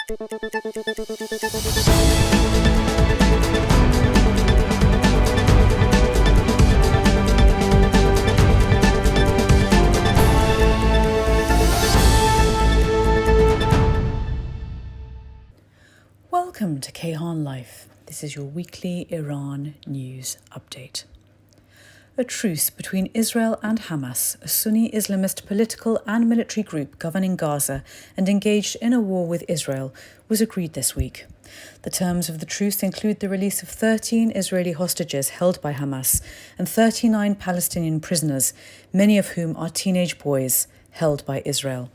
Welcome to Kayhan Life. This is your weekly Iran news update. A truce between Israel and Hamas, a Sunni Islamist political and military group governing Gaza and engaged in a war with Israel, was agreed this week. The terms of the truce include the release of 13 Israeli hostages held by Hamas and 39 Palestinian prisoners, many of whom are teenage boys held by Israel.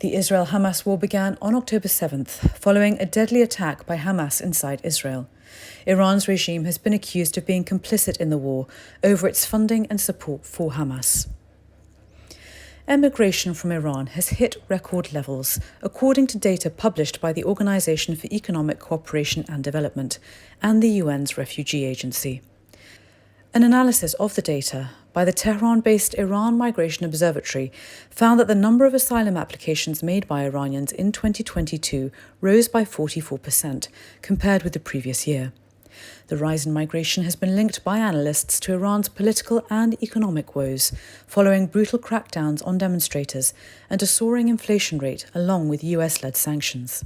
The Israel-Hamas war began on October 7th, following a deadly attack by Hamas inside Israel. Iran's regime has been accused of being complicit in the war over its funding and support for Hamas. Emigration from Iran has hit record levels, according to data published by the Organization for Economic Cooperation and Development and the UN's Refugee Agency. An analysis of the data by the Tehran-based Iran Migration Observatory found that the number of asylum applications made by Iranians in 2022 rose by 44% compared with the previous year. The rise in migration has been linked by analysts to Iran's political and economic woes, following brutal crackdowns on demonstrators and a soaring inflation rate along with US-led sanctions.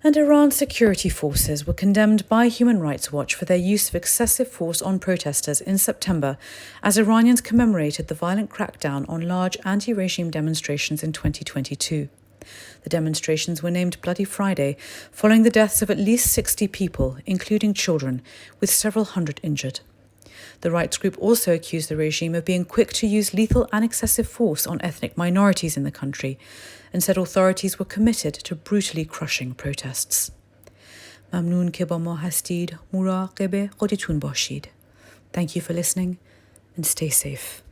And Iran's security forces were condemned by Human Rights Watch for their use of excessive force on protesters in September as Iranians commemorated the violent crackdown on large anti-regime demonstrations in 2022. The demonstrations were named Bloody Friday following the deaths of at least 60 people, including children, with several hundred injured. The rights group also accused the regime of being quick to use lethal and excessive force on ethnic minorities in the country and said authorities were committed to brutally crushing protests. ممنون که با ما هستید. مراقب خودتون باشید. Thank you for listening and stay safe.